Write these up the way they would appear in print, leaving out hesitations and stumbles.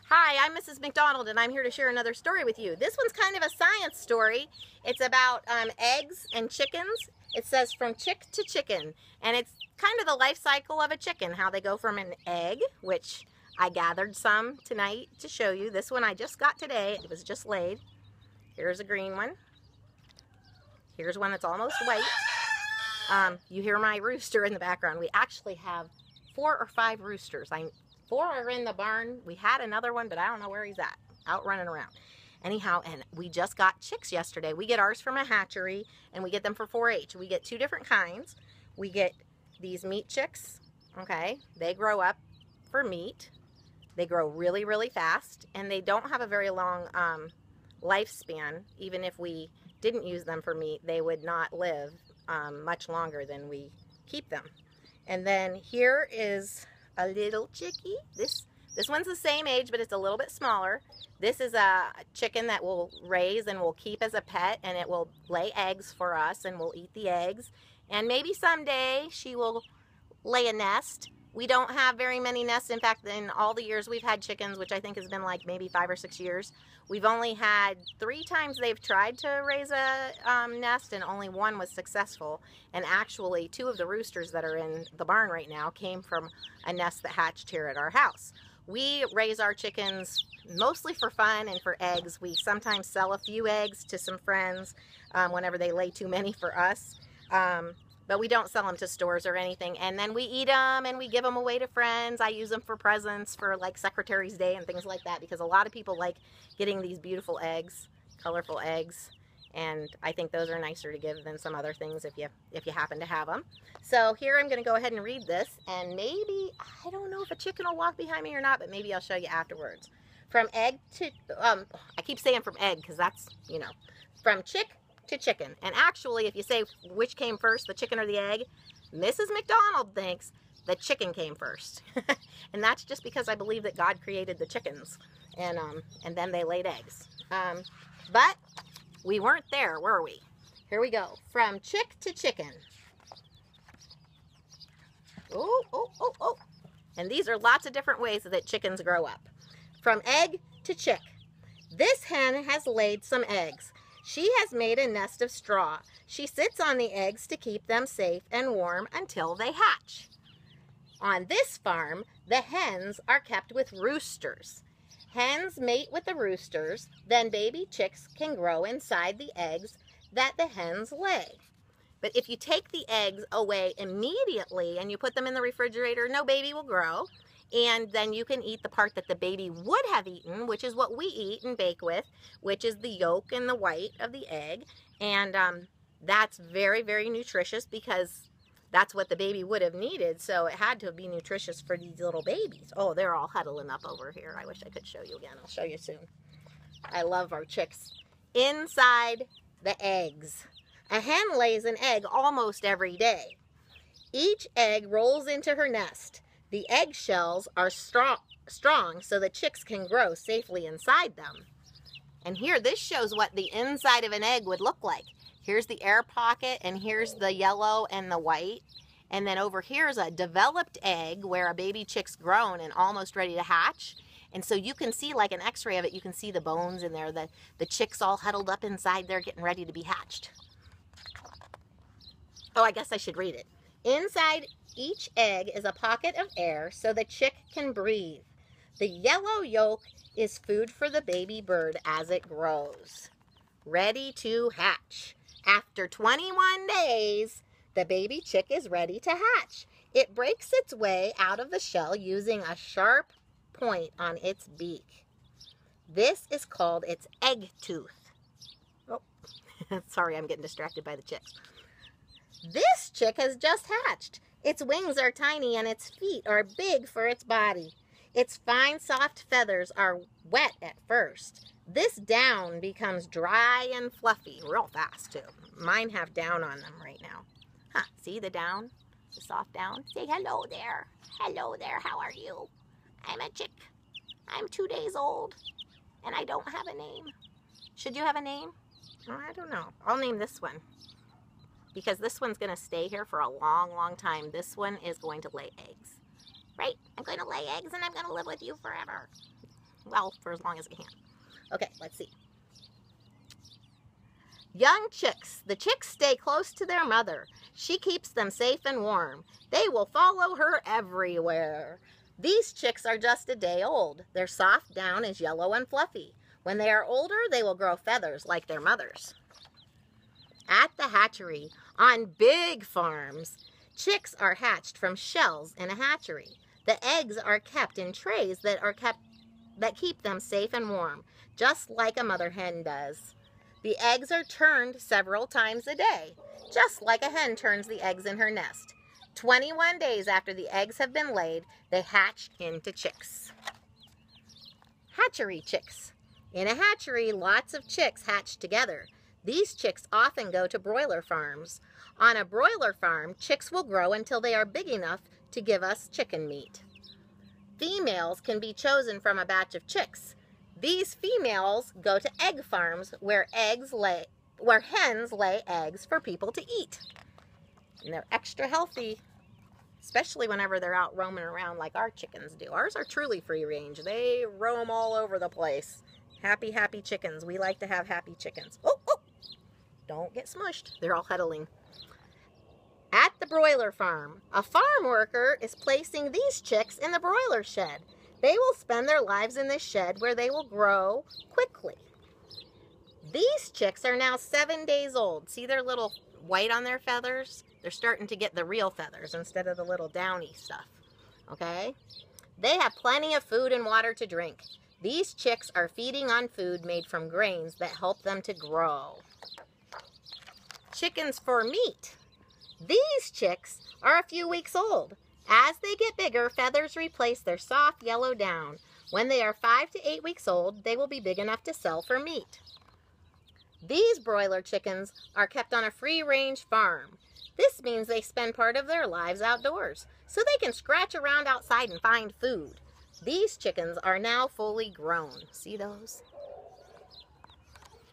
Hi, I'm Mrs. McDonald, and I'm here to share another story with you. This one's kind of a science story. It's about eggs and chickens. It says from chick to chicken, and it's kind of the life cycle of a chicken, how they go from an egg, which I gathered some tonight to show you. This one I just got today. It was just laid. Here's a green one. Here's one that's almost white. You hear my rooster in the background. We actually have 4 or 5 roosters. 4 are in the barn. We had another one, but I don't know where he's at. Out running around. Anyhow, and we just got chicks yesterday. We get ours from a hatchery, and we get them for 4-H. We get 2 different kinds. We get these meat chicks, okay? They grow up for meat. They grow really, really fast, and they don't have a very long lifespan. Even if we didn't use them for meat, they would not live much longer than we keep them. And then here is a little chickie. This one's the same age, but it's a little bit smaller. This is a chicken that we'll raise and we'll keep as a pet, and it will lay eggs for us, and we'll eat the eggs. And maybe someday she will lay a nest. We don't have very many nests. In fact, in all the years we've had chickens, which I think has been like maybe 5 or 6 years, we've only had 3 times they've tried to raise a nest, and only 1 was successful. And actually 2 of the roosters that are in the barn right now came from a nest that hatched here at our house. We raise our chickens mostly for fun and for eggs. We sometimes sell a few eggs to some friends whenever they lay too many for us. But we don't sell them to stores or anything. And then we eat them and we give them away to friends. I use them for presents for like Secretary's Day and things like that, because a lot of people like getting these beautiful eggs, colorful eggs. And I think those are nicer to give than some other things if you happen to have them. So here I'm going to go ahead and read this, and maybe, I don't know if a chicken will walk behind me or not, but maybe I'll show you afterwards. From egg to, I keep saying from egg because that's, you know, from chick to chicken. And actually, if you say which came first, the chicken or the egg, Mrs. McDonald thinks the chicken came first. And that's just because I believe that God created the chickens, and then they laid eggs. But we weren't there, were we? Here we go. From chick to chicken. Oh, oh, oh, oh. And these are lots of different ways that chickens grow up. From egg to chick. This hen has laid some eggs. She has made a nest of straw. She sits on the eggs to keep them safe and warm until they hatch. On this farm, the hens are kept with roosters. Hens mate with the roosters, then baby chicks can grow inside the eggs that the hens lay. But if you take the eggs away immediately and you put them in the refrigerator, no baby will grow. And then you can eat the part that the baby would have eaten, which is what we eat and bake with, which is the yolk and the white of the egg. And that's very, very nutritious because that's what the baby would have needed. So it had to be nutritious for these little babies. Oh, they're all huddling up over here. I wish I could show you again. I'll show you soon. I love our chicks. Inside the eggs. A hen lays an egg almost every day. Each egg rolls into her nest. The eggshells are strong so the chicks can grow safely inside them. And here, this shows what the inside of an egg would look like. Here's the air pocket, and here's the yellow and the white. And then over here is a developed egg where a baby chick's grown and almost ready to hatch. And so you can see, like an x-ray of it, you can see the bones in there, the chicks all huddled up inside there getting ready to be hatched. Oh, I guess I should read it. Inside each egg is a pocket of air so the chick can breathe. The yellow yolk is food for the baby bird as it grows. Ready to hatch. After 21 days, the baby chick is ready to hatch. It breaks its way out of the shell using a sharp point on its beak. This is called its egg tooth. Oh, sorry, I'm getting distracted by the chicks. This chick has just hatched. Its wings are tiny and its feet are big for its body. Its fine, soft feathers are wet at first. This down becomes dry and fluffy real fast, too. Mine have down on them right now. Huh, see the down? The soft down? Say hello there. Hello there, how are you? I'm a chick. I'm 2 days old, and I don't have a name. Should you have a name? I don't know. I'll name this one, because this one's going to stay here for a long, long time. This one is going to lay eggs. Right? I'm going to lay eggs and I'm going to live with you forever. well, for as long as it can. Okay, let's see. Young chicks. The chicks stay close to their mother. She keeps them safe and warm. They will follow her everywhere. These chicks are just a day old. Their soft down is yellow and fluffy. When they are older, they will grow feathers like their mothers. At the hatchery, on big farms, chicks are hatched from shells in a hatchery. The eggs are kept in trays that keep them safe and warm, just like a mother hen does. The eggs are turned several times a day, just like a hen turns the eggs in her nest. 21 days after the eggs have been laid, they hatch into chicks. Hatchery chicks. In a hatchery, lots of chicks hatch together. These chicks often go to broiler farms. On a broiler farm, chicks will grow until they are big enough to give us chicken meat. Females can be chosen from a batch of chicks. These females go to egg farms where hens lay eggs for people to eat. And they're extra healthy, especially whenever they're out roaming around like our chickens do. Ours are truly free range. They roam all over the place. Happy, happy chickens. We like to have happy chickens. Oh, oh! Don't get smushed. They're all huddling. At the broiler farm, a farm worker is placing these chicks in the broiler shed. They will spend their lives in this shed where they will grow quickly. These chicks are now 7 days old. See their little white on their feathers? They're starting to get the real feathers instead of the little downy stuff. Okay? They have plenty of food and water to drink. These chicks are feeding on food made from grains that help them to grow. Chickens for meat. These chicks are a few weeks old. As they get bigger, feathers replace their soft yellow down. When they are 5 to 8 weeks old, they will be big enough to sell for meat. These broiler chickens are kept on a free-range farm. This means they spend part of their lives outdoors, so they can scratch around outside and find food. These chickens are now fully grown. See those?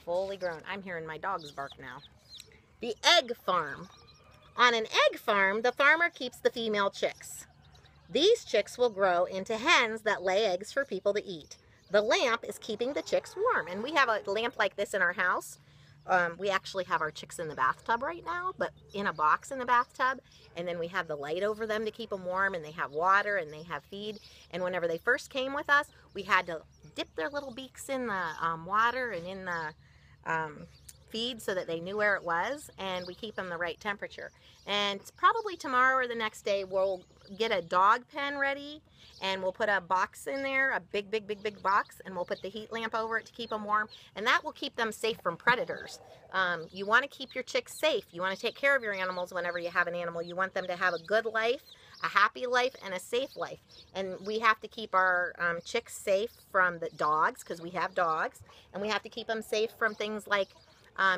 Fully grown. I'm hearing my dogs bark now. The egg farm. On an egg farm, the farmer keeps the female chicks. These chicks will grow into hens that lay eggs for people to eat. The lamp is keeping the chicks warm, and we have a lamp like this in our house. We actually have our chicks in the bathtub right now, but in a box in the bathtub, and then we have the light over them to keep them warm, and they have water, and they have feed. And whenever they first came with us, we had to dip their little beaks in the water and in the feed so that they knew where it was, and we keep them the right temperature. And probably tomorrow or the next day we'll get a dog pen ready, and we'll put a box in there, a big box, and we'll put the heat lamp over it to keep them warm, and that will keep them safe from predators. You want to keep your chicks safe. You want to take care of your animals whenever you have an animal. You want them to have a good life, a happy life, and a safe life. And we have to keep our chicks safe from the dogs, because we have dogs, and we have to keep them safe from things like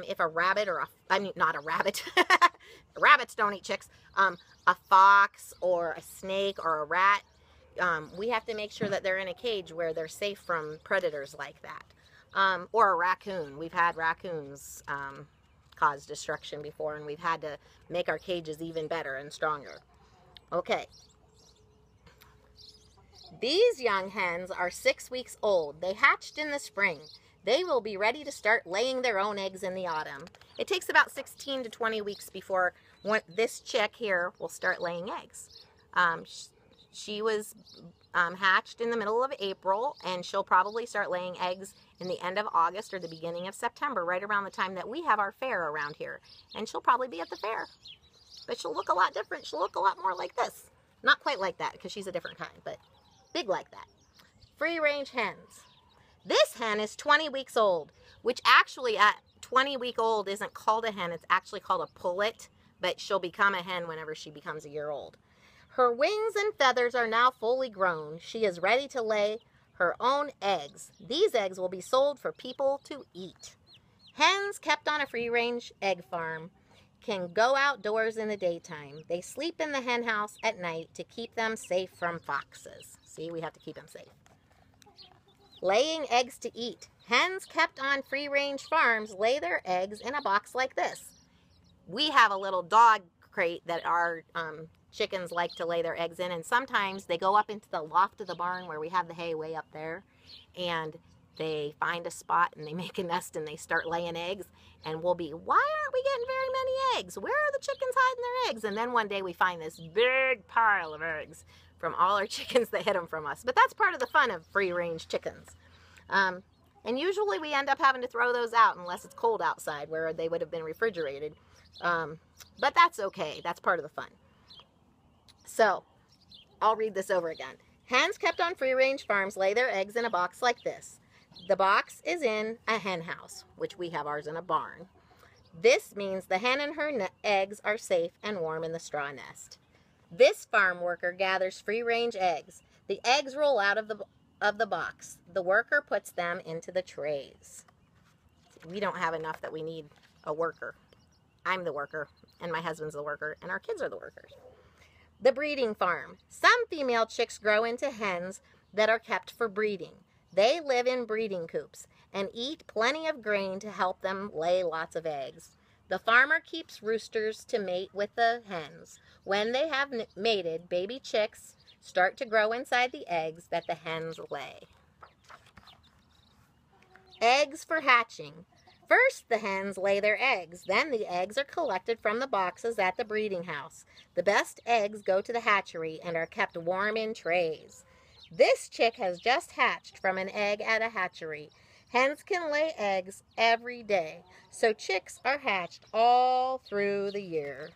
if a rabbit or not a rabbit, rabbits don't eat chicks, a fox or a snake or a rat, we have to make sure that they're in a cage where they're safe from predators like that. Or a raccoon. We've had raccoons cause destruction before, and we've had to make our cages even better and stronger. Okay. These young hens are 6 weeks old. They hatched in the spring. They will be ready to start laying their own eggs in the autumn. It takes about 16 to 20 weeks before this chick here will start laying eggs. She was hatched in the middle of April, and she'll probably start laying eggs in the end of August or the beginning of September, right around the time that we have our fair around here. And she'll probably be at the fair. But she'll look a lot different. She'll look a lot more like this. Not quite like that, because she's a different kind, but big like that. Free-range hens. This hen is 20 weeks old, which actually at 20-week-old isn't called a hen. It's actually called a pullet, but she'll become a hen whenever she becomes a year old. Her wings and feathers are now fully grown. She is ready to lay her own eggs. These eggs will be sold for people to eat. Hens kept on a free-range egg farm can go outdoors in the daytime. They sleep in the hen house at night to keep them safe from foxes. See, we have to keep them safe. Laying eggs to eat. Hens kept on free-range farms lay their eggs in a box like this. We have a little dog crate that our chickens like to lay their eggs in, and sometimes they go up into the loft of the barn where we have the hay way up there, and they find a spot and they make a nest and they start laying eggs, and we'll be, why aren't we getting very many eggs? Where are the chickens hiding their eggs? And then one day we find this big pile of eggs from all our chickens that hid them from us. But that's part of the fun of free-range chickens. And usually we end up having to throw those out unless it's cold outside where they would have been refrigerated. But that's okay. That's part of the fun. So, I'll read this over again. Hens kept on free-range farms lay their eggs in a box like this. The box is in a hen house, which we have ours in a barn. This means the hen and her eggs are safe and warm in the straw nest. This farm worker gathers free-range eggs. The eggs roll out of the box. The worker puts them into the trays. We don't have enough that we need a worker. I'm the worker, and my husband's the worker, and our kids are the workers. The breeding farm. Some female chicks grow into hens that are kept for breeding. They live in breeding coops and eat plenty of grain to help them lay lots of eggs. The farmer keeps roosters to mate with the hens. When they have mated, baby chicks start to grow inside the eggs that the hens lay. Eggs for hatching. First, the hens lay their eggs. Then the eggs are collected from the boxes at the breeding house. The best eggs go to the hatchery and are kept warm in trays. This chick has just hatched from an egg at a hatchery. Hens can lay eggs every day, so chicks are hatched all through the year.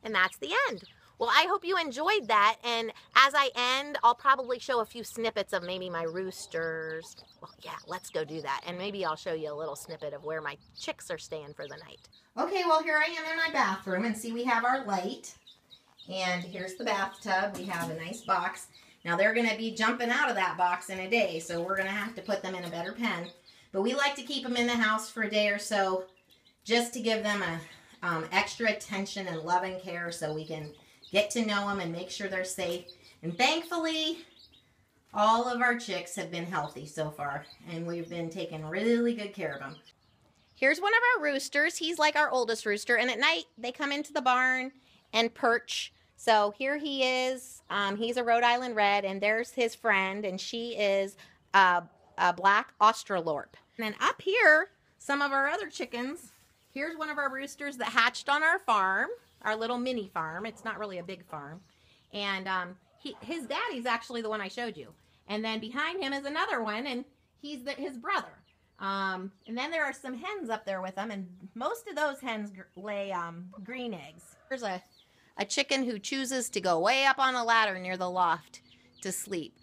And that's the end. Well, I hope you enjoyed that, and as I end, I'll probably show a few snippets of maybe my roosters. Well, yeah, let's go do that, and maybe I'll show you a little snippet of where my chicks are staying for the night. Okay, well, here I am in my bathroom, and see, we have our light, and here's the bathtub. We have a nice box. Now, they're going to be jumping out of that box in a day, so we're going to have to put them in a better pen, but we like to keep them in the house for a day or so just to give them a extra attention and love and care so we can get to know them and make sure they're safe. And thankfully, all of our chicks have been healthy so far, and we've been taking really good care of them. Here's one of our roosters. He's like our oldest rooster, and at night they come into the barn and perch. So here he is. He's a Rhode Island Red, and there's his friend, and she is a black Australorp. And then up here, some of our other chickens. Here's one of our roosters that hatched on our farm. Our little mini farm. It's not really a big farm. And his daddy's actually the one I showed you. And then behind him is another one, and he's his brother. And then there are some hens up there with them, and most of those hens lay green eggs. There's a chicken who chooses to go way up on a ladder near the loft to sleep.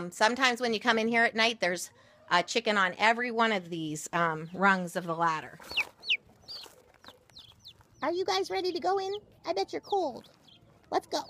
Sometimes when you come in here at night, there's a chicken on every one of these rungs of the ladder. Are you guys ready to go in? I bet you're cold. Let's go.